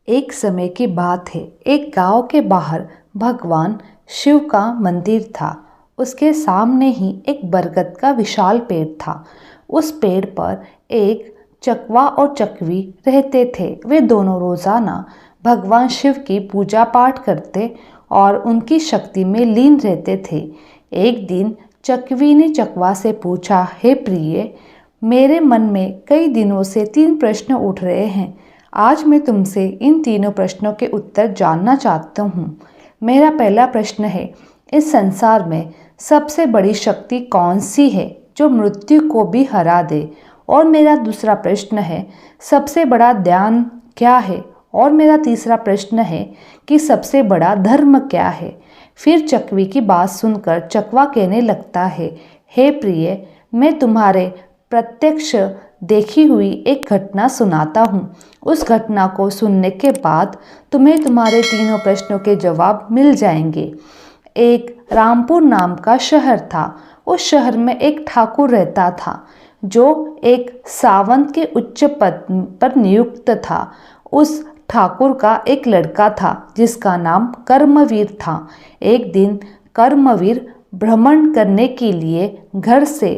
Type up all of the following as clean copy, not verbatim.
एक समय की बात है। एक गांव के बाहर भगवान शिव का मंदिर था। उसके सामने ही एक बरगद का विशाल पेड़ था। उस पेड़ पर एक चकवा और चकवी रहते थे। वे दोनों रोजाना भगवान शिव की पूजा पाठ करते और उनकी शक्ति में लीन रहते थे। एक दिन चकवी ने चकवा से पूछा, हे प्रिय, मेरे मन में कई दिनों से 3 प्रश्न उठ रहे हैं। आज मैं तुमसे इन तीनों प्रश्नों के उत्तर जानना चाहता हूँ। मेरा पहला प्रश्न है, इस संसार में सबसे बड़ी शक्ति कौन सी है जो मृत्यु को भी हरा दे? और मेरा दूसरा प्रश्न है, सबसे बड़ा ध्यान क्या है? और मेरा तीसरा प्रश्न है कि सबसे बड़ा धर्म क्या है? फिर चकवी की बात सुनकर चकवा कहने लगता है, हे प्रिय, मैं तुम्हारे प्रत्यक्ष देखी हुई एक घटना सुनाता हूँ। उस घटना को सुनने के बाद तुम्हें तुम्हारे तीनों प्रश्नों के जवाब मिल जाएंगे। एक रामपुर नाम का शहर था। उस शहर में एक ठाकुर रहता था जो एक सावंत के उच्च पद पर नियुक्त था। उस ठाकुर का एक लड़का था जिसका नाम कर्मवीर था। एक दिन कर्मवीर भ्रमण करने के लिए घर से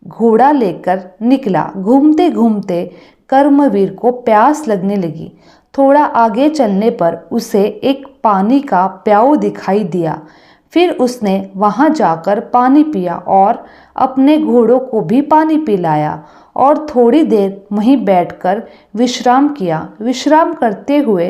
घोड़ा लेकर निकला। घूमते घूमते कर्मवीर को प्यास लगने लगी। थोड़ा आगे चलने पर उसे एक पानी का प्याऊ दिखाई दिया। फिर उसने वहां जाकर पानी पिया और अपने घोड़ों को भी पानी पिलाया और थोड़ी देर वहीं बैठकर विश्राम किया। विश्राम करते हुए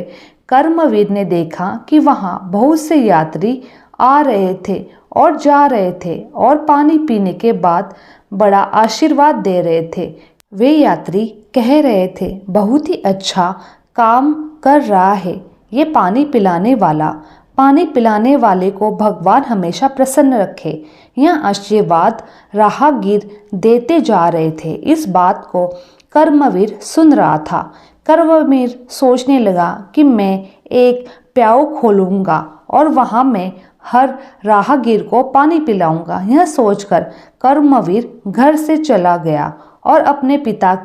कर्मवीर ने देखा कि वहां बहुत से यात्री आ रहे थे और जा रहे थे और पानी पीने के बाद बड़ा आशीर्वाद दे रहे थे। वे यात्री कह रहे थे, बहुत ही अच्छा काम कर रहा है ये पानी पिलाने वाला। पानी पिलाने वाले को भगवान हमेशा प्रसन्न रखे। यह आशीर्वाद राहगीर देते जा रहे थे। इस बात को कर्मवीर सुन रहा था। कर्मवीर सोचने लगा कि मैं एक प्याऊ खोलूंगा और वहां मैं हर राहगीर को पानी पिलाऊंगा। यह सोचकर कर्मवीर घर से चला गया और अपने पिता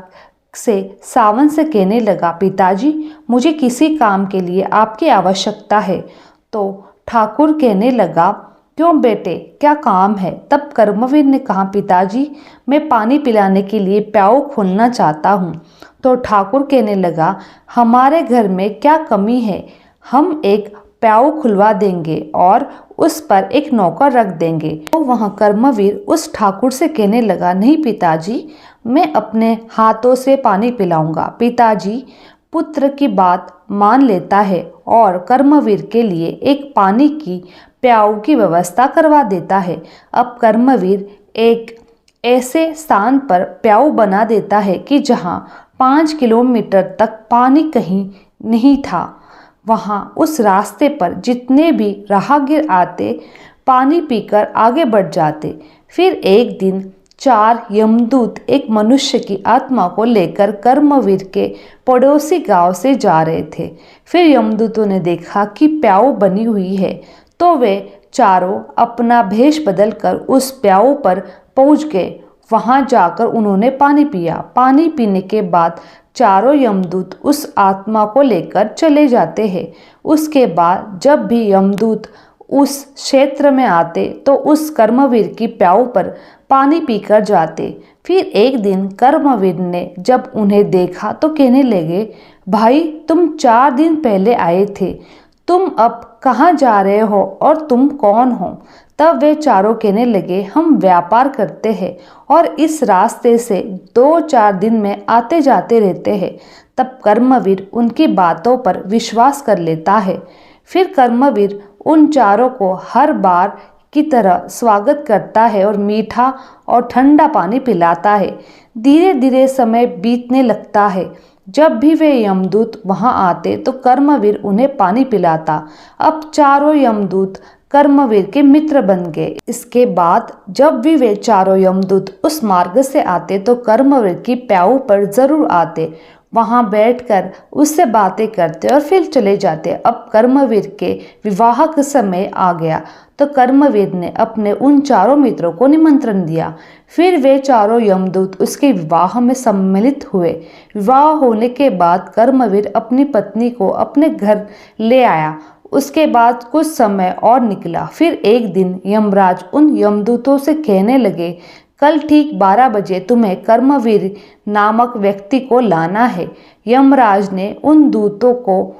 से सावन से कहने लगा, पिताजी, मुझे किसी काम के लिए आपकी आवश्यकता है। तो ठाकुर कहने लगा, क्यों बेटे, क्या काम है? तब कर्मवीर ने कहा, पिताजी, मैं पानी पिलाने के लिए प्याऊ खोलना चाहता हूँ। तो ठाकुर कहने लगा, हमारे घर में क्या कमी है, हम एक प्याऊ खुलवा देंगे और उस पर एक नौकर रख देंगे। तो वह कर्मवीर उस ठाकुर से कहने लगा, नहीं पिताजी, मैं अपने हाथों से पानी पिलाऊंगा। पिताजी पुत्र की बात मान लेता है और कर्मवीर के लिए एक पानी की प्याऊ की व्यवस्था करवा देता है। अब कर्मवीर एक ऐसे स्थान पर प्याऊ बना देता है कि जहां 5 किलोमीटर तक पानी कहीं नहीं था। वहां उस रास्ते पर जितने भी राहगीर आते पानी पीकर आगे बढ़ जाते। फिर एक दिन 4 यमदूत एक मनुष्य की आत्मा को लेकर कर्मवीर के पड़ोसी गांव से जा रहे थे। फिर यमदूतों ने देखा कि प्याऊ बनी हुई है तो वे चारों अपना भेष बदलकर उस प्याऊ पर पहुंच गए। वहां जाकर उन्होंने पानी पिया। पानी पीने के बाद चारों यमदूत उस आत्मा को लेकर चले जाते हैं। उसके बाद जब भी यमदूत उस क्षेत्र में आते तो उस कर्मवीर की प्याऊ पर पानी पीकर जाते। फिर एक दिन कर्मवीर ने जब उन्हें देखा तो कहने लगे, भाई, तुम 4 दिन पहले आए थे, तुम अब कहाँ जा रहे हो और तुम कौन हो? तब वे चारों कहने लगे, हम व्यापार करते हैं और इस रास्ते से 2-4 दिन में आते जाते रहते हैं। तब कर्मवीर उनकी बातों पर विश्वास कर लेता है। फिर कर्मवीर उन चारों को हर बार की तरह स्वागत करता है और मीठा और ठंडा पानी पिलाता है। धीरे धीरे समय बीतने लगता है। जब भी वे यमदूत वहां आते तो कर्मवीर उन्हें पानी पिलाता। अब चारों यमदूत कर्मवीर के मित्र बन गए। इसके बाद जब भी वे चारों यमदूत उस मार्ग से आते तो कर्मवीर की प्याऊ पर जरूर आते। वहां बैठकर उससे बातें करते और फिर चले जाते। अब कर्मवीर के विवाह का समय आ गया तो कर्मवीर ने अपने उन चारों मित्रों को निमंत्रण दिया। फिर वे चारों यमदूत उसके विवाह में सम्मिलित हुए। विवाह होने के बाद कर्मवीर अपनी पत्नी को अपने घर ले आया। उसके बाद कुछ समय और निकला। फिर एक दिन यमराज उन यमदूतों से कहने लगे, कल ठीक 12 बजे तुम्हें कर्मवीर नामक व्यक्ति को लाना है। यमराज ने उन दूतों को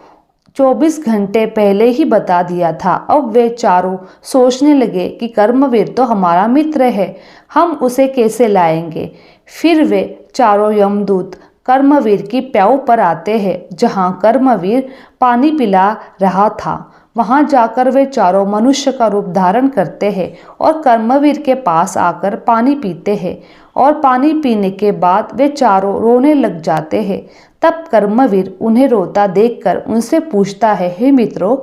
24 घंटे पहले ही बता दिया था। अब वे चारों सोचने लगे कि कर्मवीर तो हमारा मित्र है, हम उसे कैसे लाएंगे। फिर वे चारों यमदूत कर्मवीर की प्याऊ पर आते हैं जहां कर्मवीर पानी पिला रहा था। वहां जाकर वे चारों मनुष्य का रूप धारण करते हैं और कर्मवीर के पास आकर पानी पीते हैं और पानी पीने के बाद वे चारों रोने लग जाते हैं। तब कर्मवीर उन्हें रोता देखकर उनसे पूछता है, हे मित्रों,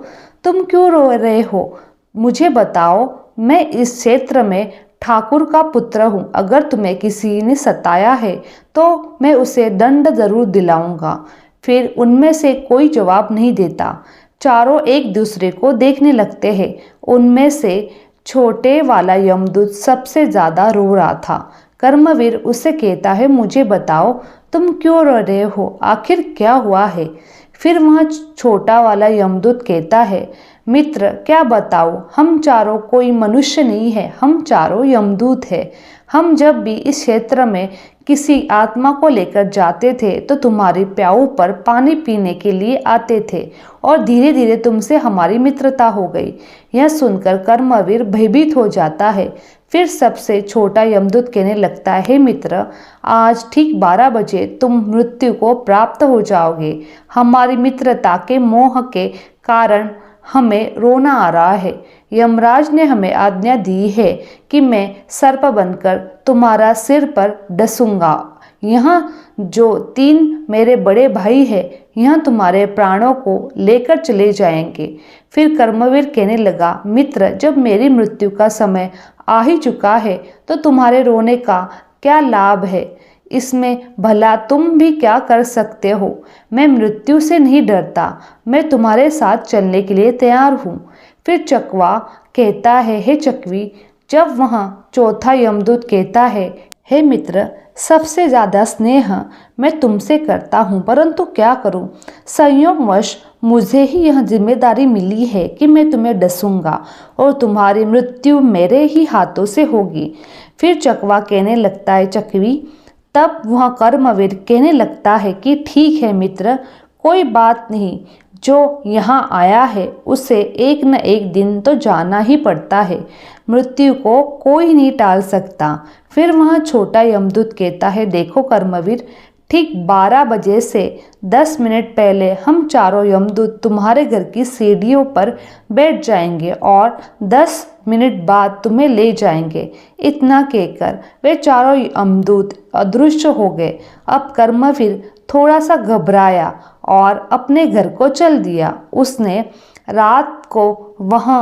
तुम क्यों रो रहे हो? मुझे बताओ, मैं इस क्षेत्र में ठाकुर का पुत्र हूँ। अगर तुम्हें किसी ने सताया है तो मैं उसे दंड जरूर दिलाऊंगा। फिर उनमें से कोई जवाब नहीं देता। चारों एक दूसरे को देखने लगते हैं। उनमें से छोटे वाला यमदूत सबसे ज्यादा रो रहा था। कर्मवीर उसे कहता है, मुझे बताओ, तुम क्यों रो रहे हो? आखिर क्या हुआ है? फिर वह छोटा वाला यमदूत कहता है, मित्र, क्या बताओ, हम चारों कोई मनुष्य नहीं है, हम चारों यमदूत हैं। हम जब भी इस क्षेत्र में किसी आत्मा को लेकर जाते थे तो तुम्हारी प्याऊ पर पानी पीने के लिए आते थे और धीरे धीरे तुमसे हमारी मित्रता हो गई। यह सुनकर कर्मवीर भयभीत हो जाता है। फिर सबसे छोटा यमदूत कहने लगता है, हे मित्र, आज ठीक 12 बजे तुम मृत्यु को प्राप्त हो जाओगे। हमारी मित्रता के मोह के कारण हमें रोना आ रहा है। यमराज ने हमें आज्ञा दी है कि मैं सर्प बनकर तुम्हारा सिर पर डसूंगा। यहाँ जो 3 मेरे बड़े भाई हैं, यहाँ तुम्हारे प्राणों को लेकर चले जाएंगे। फिर कर्मवीर कहने लगा, मित्र, जब मेरी मृत्यु का समय आ ही चुका है तो तुम्हारे रोने का क्या लाभ है? इसमें भला तुम भी क्या कर सकते हो? मैं मृत्यु से नहीं डरता, मैं तुम्हारे साथ चलने के लिए तैयार हूँ। फिर चकवा कहता है, हे चकवी, जब वहाँ चौथा यमदूत कहता है, हे मित्र, सबसे ज़्यादा स्नेह मैं तुमसे करता हूँ, परंतु क्या करूँ, संयोगवश मुझे ही यह जिम्मेदारी मिली है कि मैं तुम्हें डसूंगा और तुम्हारी मृत्यु मेरे ही हाथों से होगी। फिर चकवा कहने लगता है, चकवी। तब वह कर्मवीर कहने लगता है कि ठीक है मित्र, कोई बात नहीं, जो यहाँ आया है उसे एक न एक दिन तो जाना ही पड़ता है। मृत्यु को कोई नहीं टाल सकता। फिर वह छोटा यमदूत कहता है, देखो कर्मवीर, ठीक 12 बजे से 10 मिनट पहले हम चारों यमदूत तुम्हारे घर की सीढ़ियों पर बैठ जाएंगे और 10 मिनट बाद तुम्हें ले जाएंगे। इतना कहकर वे चारों यमदूत अदृश्य हो गए। अब कर्मवीर थोड़ा सा घबराया और अपने घर को चल दिया। उसने रात को वह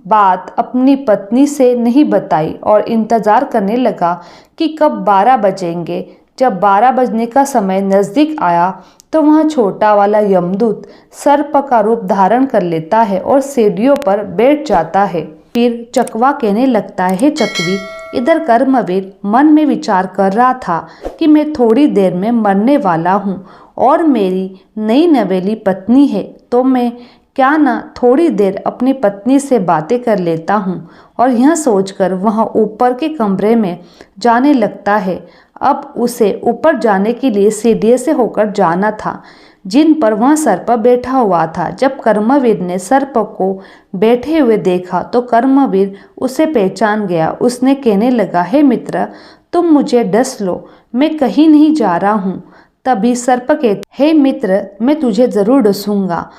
बात अपनी पत्नी से नहीं बताई और इंतज़ार करने लगा कि कब 12 बजेंगे। जब 12 बजने का समय नज़दीक आया तो वह छोटा वाला यमदूत सर्प का रूप धारण कर लेता है और सीढ़ियों पर बैठ जाता है। फिर चकवा कहने लगता है, हे चकवी, इधर कर्मवीर मन में विचार कर रहा था कि मैं थोड़ी देर में मरने वाला हूँ और मेरी नई नवेली पत्नी है, तो मैं क्या ना थोड़ी देर अपनी पत्नी से बातें कर लेता हूँ। और यह सोचकर वह ऊपर के कमरे में जाने लगता है। अब उसे ऊपर जाने के लिए सीढ़ी से होकर जाना था जिन पर वह सर्प बैठा हुआ था। जब कर्मवीर ने सर्प को बैठे हुए देखा तो कर्मवीर उसे पहचान गया। उसने कहने लगा, हे मित्र, तुम मुझे डस लो, मैं कहीं नहीं जा रहा हूँ। तभी सर्प कहते, हे मित्र, मैं तुझे ज़रूर डसूंगा,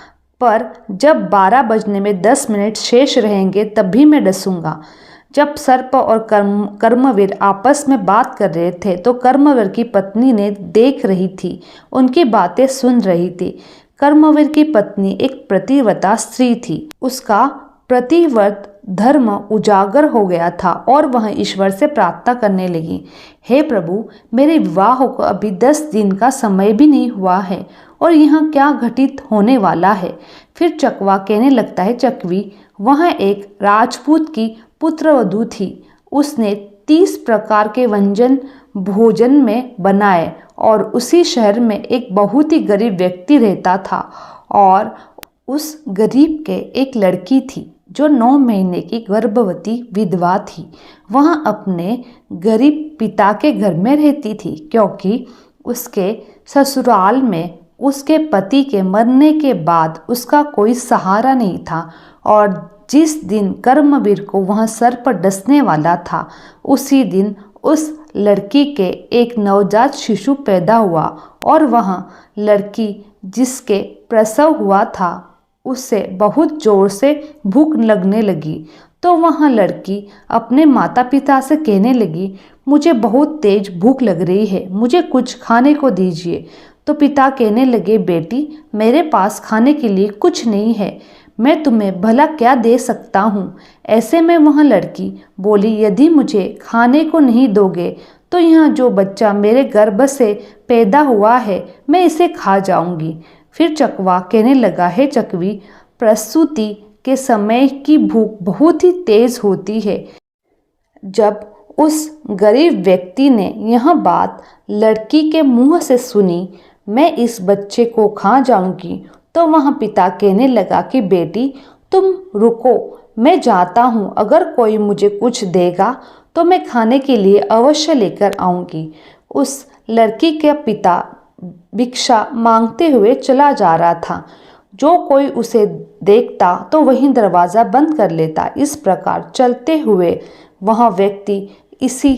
पर जब 12 बजने में 10 मिनट शेष रहेंगे तभी मैं डसूंगा। जब सर्प और कर्मवीर आपस में बात कर रहे थे तो कर्मवीर की पत्नी ने देख रही थी, उनकी बातें सुन रही थी। कर्मवीर की पत्नी एक पतिव्रता स्त्री थी। उसका पतिव्रत धर्म उजागर हो गया था और वह ईश्वर से प्रार्थना करने लगी, हे प्रभु, मेरे विवाह को अभी 10 दिन का समय भी नहीं हुआ है और यहाँ क्या घटित होने वाला है। फिर चकवा कहने लगता है, चकवी, वह एक राजपूत की पुत्रवधू थी। उसने 30 प्रकार के व्यंजन भोजन में बनाए और उसी शहर में एक बहुत ही गरीब व्यक्ति रहता था और उस गरीब के एक लड़की थी जो 9 महीने की गर्भवती विधवा थी। वह अपने गरीब पिता के घर में रहती थी क्योंकि उसके ससुराल में उसके पति के मरने के बाद उसका कोई सहारा नहीं था और जिस दिन कर्मवीर को वह सर पर डसने वाला था उसी दिन उस लड़की के एक नवजात शिशु पैदा हुआ और वह लड़की जिसके प्रसव हुआ था उससे बहुत जोर से भूख लगने लगी। तो वह लड़की अपने माता पिता से कहने लगी, मुझे बहुत तेज भूख लग रही है, मुझे कुछ खाने को दीजिए। तो पिता कहने लगे, बेटी, मेरे पास खाने के लिए कुछ नहीं है, मैं तुम्हें भला क्या दे सकता हूँ। ऐसे में वह लड़की बोली, यदि मुझे खाने को नहीं दोगे तो यह जो बच्चा मेरे गर्भ से पैदा हुआ है मैं इसे खा जाऊंगी। फिर चकवा कहने लगा, है चकवी, प्रसूति के समय की भूख बहुत ही तेज होती है। जब उस गरीब व्यक्ति ने यह बात लड़की के मुंह से सुनी, मैं इस बच्चे को खा जाऊंगी, तो वह पिता कहने लगा कि बेटी, तुम रुको, मैं जाता हूँ, अगर कोई मुझे कुछ देगा तो मैं खाने के लिए अवश्य लेकर आऊँगी। उस लड़की के पिता भिक्षा मांगते हुए चला जा रहा था। जो कोई उसे देखता तो वहीं दरवाज़ा बंद कर लेता। इस प्रकार चलते हुए वह व्यक्ति इसी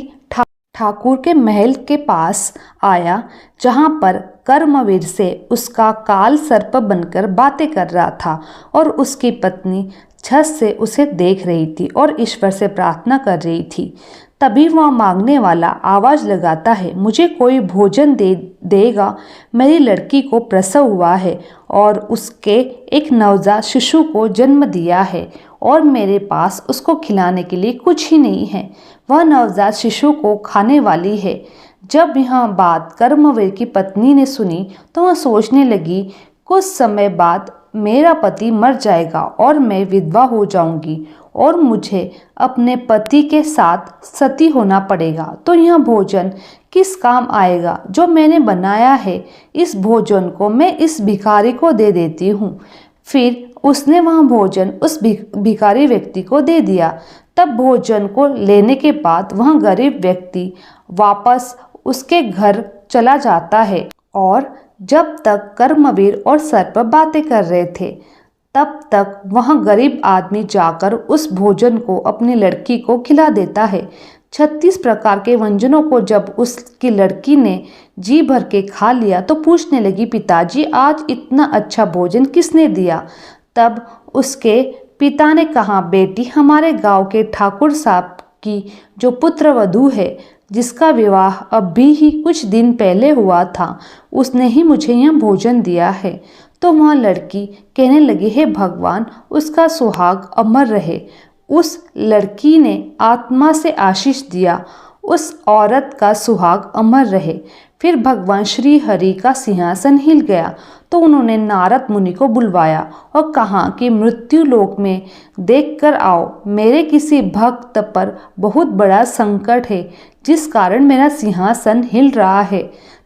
ठाकुर के महल के पास आया जहाँ पर कर्मवीर से उसका काल सर्प बनकर बातें कर रहा था और उसकी पत्नी छत से उसे देख रही थी और ईश्वर से प्रार्थना कर रही थी। तभी वह मांगने वाला आवाज़ लगाता है, मुझे कोई भोजन देगा, मेरी लड़की को प्रसव हुआ है और उसके एक नवजात शिशु को जन्म दिया है और मेरे पास उसको खिलाने के लिए कुछ ही नहीं है, वह नवजात शिशु को खाने वाली है। जब यह बात कर्मवीर की पत्नी ने सुनी तो वह सोचने लगी, कुछ समय बाद मेरा पति मर जाएगा और मैं विधवा हो जाऊंगी और मुझे अपने पति के साथ सती होना पड़ेगा, तो यह भोजन किस काम आएगा जो मैंने बनाया है। इस भोजन को मैं इस भिखारी को दे देती हूँ। फिर उसने वह भोजन उस भिखारी व्यक्ति को दे दिया। तब भोजन को लेने के बाद वह गरीब व्यक्ति वापस उसके घर चला जाता है और जब तक कर्मवीर और सर्प बातें कर रहे थे तब तक वह गरीब आदमी जाकर उस भोजन को अपनी लड़की को खिला देता है। 36 प्रकार के व्यंजनों को जब उसकी लड़की ने जी भर के खा लिया तो पूछने लगी, पिताजी, आज इतना अच्छा भोजन किसने दिया। तब उसके पिता ने कहा, बेटी, हमारे गांव के ठाकुर साहब की जो पुत्रवधू है जिसका विवाह अभी ही कुछ दिन पहले हुआ था, उसने ही मुझे यह भोजन दिया है। तो वह लड़की कहने लगी, हे भगवान, उसका सुहाग अमर रहे। उस लड़की ने आत्मा से आशीष दिया, उस औरत का सुहाग अमर रहे। फिर भगवान श्री हरि का सिंहासन हिल गया तो उन्होंने नारद मुनि को बुलवाया और कहा कि मृत्यु लोक में देख कर आओ, मेरे किसी भक्त पर बहुत बड़ा संकट है जिस कारण मेरा सिंहासन हिल रहा है।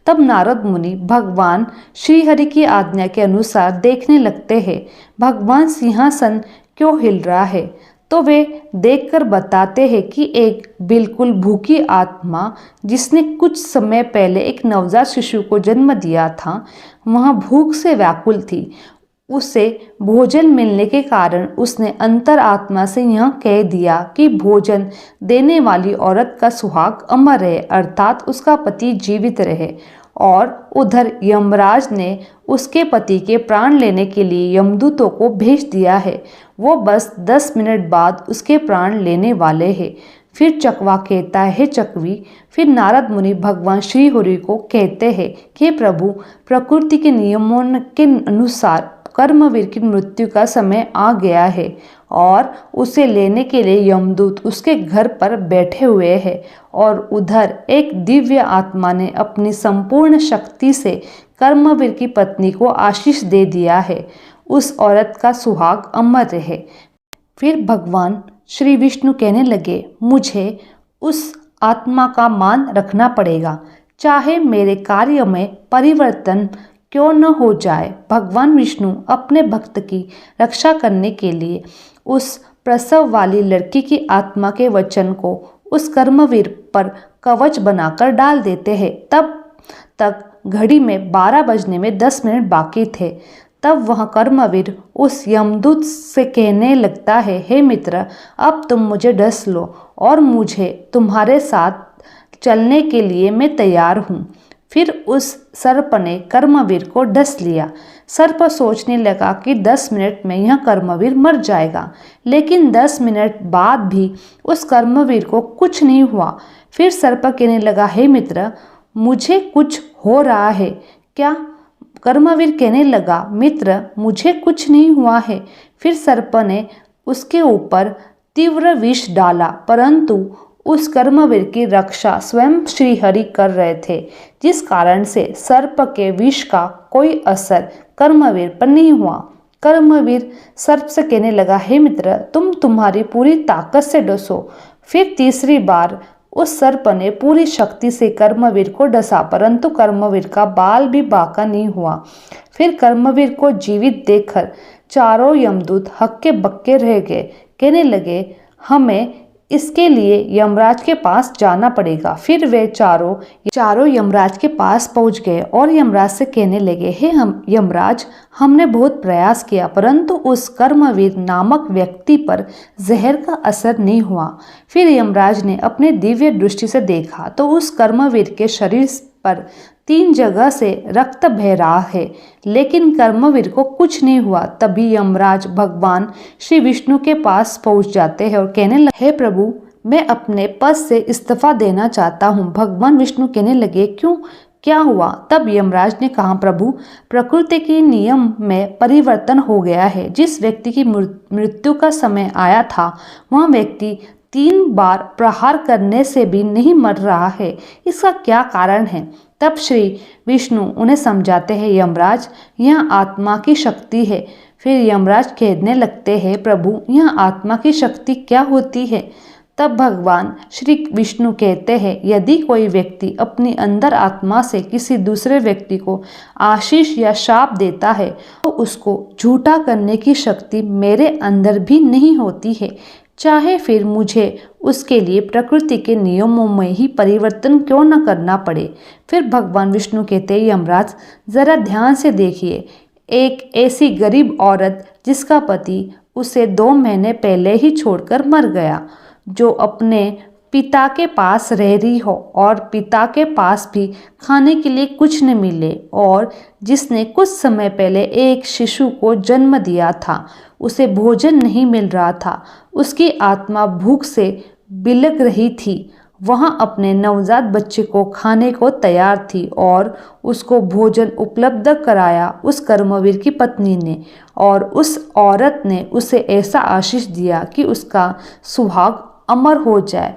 तब नारद मुनि भगवान श्री हरि की आज्ञा के अनुसार देखने लगते हैं भगवान सिंहासन क्यों हिल रहा है। तो वे देखकर बताते हैं कि एक बिल्कुल भूखी आत्मा जिसने कुछ समय पहले एक नवजात शिशु को जन्म दिया था, वह भूख से व्याकुल थी। उसे भोजन मिलने के कारण उसने अंतर आत्मा से यह कह दिया कि भोजन देने वाली औरत का सुहाग अमर रहे, अर्थात उसका पति जीवित रहे। और उधर यमराज ने उसके पति के प्राण लेने के लिए यमदूतों को भेज दिया है, वो बस 10 मिनट बाद उसके प्राण लेने वाले हैं। फिर चकवा कहता है, चकवी, फिर नारद मुनि भगवान श्री हरि को कहते हैं कि प्रभु, प्रकृति के नियमों के अनुसार कर्मवीर की मृत्यु का समय आ गया है और उसे लेने के लिए यमदूत उसके घर पर बैठे हुए हैं और उधर एक दिव्य आत्मा ने अपनी संपूर्ण शक्ति से कर्मवीर की पत्नी को आशीष दे दिया है। उस औरत का सुहाग अमर रहे। फिर भगवान श्री विष्णु कहने लगे, मुझे उस आत्मा का मान रखना पड़ेगा, चाहे मेरे कार्य में परिवर्तन क्यों न हो जाए। भगवान विष्णु अपने भक्त की रक्षा करने के लिए उस प्रसव वाली लड़की की आत्मा के वचन को उस कर्मवीर पर कवच बनाकर डाल देते हैं। तब तक घड़ी में 12 बजने में 10 मिनट बाकी थे। तब वह कर्मवीर उस यमदूत से कहने लगता है, हे मित्र, अब तुम मुझे डस लो और मुझे तुम्हारे साथ चलने के लिए मैं तैयार हूँ। फिर उस सर्प ने कर्मवीर को डस लिया। सर्प सोचने लगा कि 10 मिनट में यह कर्मवीर मर जाएगा, लेकिन 10 मिनट बाद भी उस कर्मवीर को कुछ नहीं हुआ। फिर सर्प कहने लगा, हे मित्र, मुझे कुछ हो रहा है क्या? कर्मवीर कहने लगा, मित्र, मुझे कुछ नहीं हुआ है। फिर सर्प ने उसके ऊपर तीव्र विष डाला, परंतु उस कर्मवीर की रक्षा स्वयं श्रीहरि कर रहे थे, जिस कारण से सर्प के विष का कोई असर कर्मवीर पर नहीं हुआ। कर्मवीर सर्प से कहने लगा, हे मित्र, तुम तुम्हारी पूरी ताकत से डसो। फिर तीसरी बार उस सर्प ने पूरी शक्ति से कर्मवीर को डसा, परंतु कर्मवीर का बाल भी बांका नहीं हुआ। फिर कर्मवीर को जीवित देखकर चारों यमदूत हक्के बक्के रह गए। कहने लगे, हमें इसके लिए यमराज के पास जाना पड़ेगा। फिर वे चारों यमराज के पास पहुंच गए और यमराज से कहने लगे, हे हम यमराज, हमने बहुत प्रयास किया, परंतु उस कर्मवीर नामक व्यक्ति पर जहर का असर नहीं हुआ। फिर यमराज ने अपने दिव्य दृष्टि से देखा तो उस कर्मवीर के शरीर पर 3 जगह से रक्त बह रहा है, लेकिन कर्मवीर को कुछ नहीं हुआ। तभी यमराज भगवान श्री विष्णु के पास पहुंच जाते हैं और कहने लगे, हे प्रभु, मैं अपने पद से इस्तीफा देना चाहता हूँ। भगवान विष्णु कहने लगे, क्यों, क्या हुआ? तब यमराज ने कहा, प्रभु, प्रकृति के नियम में परिवर्तन हो गया है। जिस व्यक्ति की मृत्यु का समय आया था, वह व्यक्ति 3 बार प्रहार करने से भी नहीं मर रहा है। इसका क्या कारण है? तब श्री विष्णु उन्हें समझाते हैं, यमराज, यह आत्मा की शक्ति है। फिर यमराज कहने लगते हैं, प्रभु, यह आत्मा की शक्ति क्या होती है? तब भगवान श्री विष्णु कहते हैं, यदि कोई व्यक्ति अपनी अंदर आत्मा से किसी दूसरे व्यक्ति को आशीष या शाप देता है, तो उसको झूठा करने की शक्ति मेरे अंदर भी नहीं होती है, चाहे फिर मुझे उसके लिए प्रकृति के नियमों में ही परिवर्तन क्यों न करना पड़े। फिर भगवान विष्णु कहते हैं, यमराज, जरा ध्यान से देखिए, एक ऐसी गरीब औरत जिसका पति उसे 2 महीने पहले ही छोड़कर मर गया, जो अपने पिता के पास रह रही हो और पिता के पास भी खाने के लिए कुछ न मिले, और जिसने कुछ समय पहले एक शिशु को जन्म दिया था, उसे भोजन नहीं मिल रहा था, उसकी आत्मा भूख से बिलख रही थी। वह अपने नवजात बच्चे को खाने को तैयार थी और उसको भोजन उपलब्ध कराया उस कर्मवीर की पत्नी ने, और उस औरत ने उसे ऐसा आशीष दिया कि उसका सुहाग अमर हो जाए।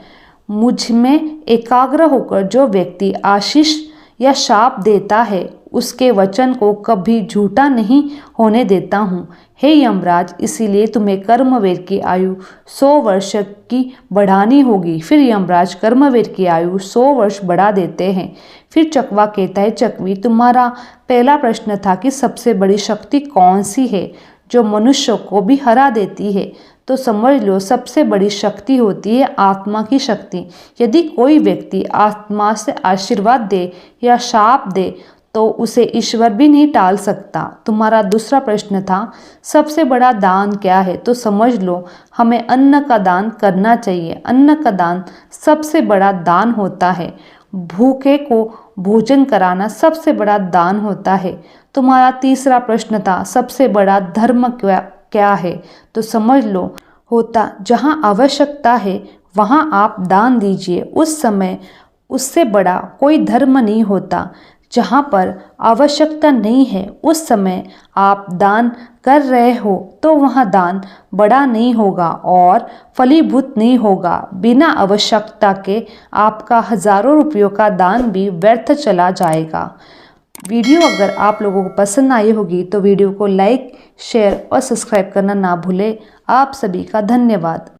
मुझ में एकाग्र होकर जो व्यक्ति आशीष या शाप देता है, उसके वचन को कभी झूठा नहीं होने देता हूँ। हे यमराज, इसीलिए तुम्हें कर्मवीर की आयु 100 वर्ष की बढ़ानी होगी। फिर यमराज कर्मवीर की आयु 100 वर्ष बढ़ा देते हैं। फिर चकवा कहता है, चकवी, तुम्हारा पहला प्रश्न था कि सबसे बड़ी शक्ति कौन सी है जो मनुष्य को भी हरा देती है, तो समझ लो, सबसे बड़ी शक्ति होती है आत्मा की शक्ति। यदि कोई व्यक्ति आत्मा से आशीर्वाद दे या शाप दे, तो उसे ईश्वर भी नहीं टाल सकता। तुम्हारा दूसरा प्रश्न था, सबसे बड़ा दान क्या है, तो समझ लो, हमें अन्न का दान करना चाहिए। अन्न का दान सबसे बड़ा दान होता है। भूखे को भोजन कराना सबसे बड़ा दान होता है। तुम्हारा तीसरा प्रश्न था, सबसे बड़ा धर्म क्या है, तो समझ लो, होता जहाँ आवश्यकता है वहाँ आप दान दीजिए। उस समय उससे बड़ा कोई धर्म नहीं होता। जहाँ पर आवश्यकता नहीं है उस समय आप दान कर रहे हो तो वहाँ दान बड़ा नहीं होगा और फलीभूत नहीं होगा। बिना आवश्यकता के आपका हज़ारों रुपयों का दान भी व्यर्थ चला जाएगा। वीडियो अगर आप लोगों को पसंद आई होगी तो वीडियो को लाइक, शेयर और सब्सक्राइब करना ना भूलें। आप सभी का धन्यवाद।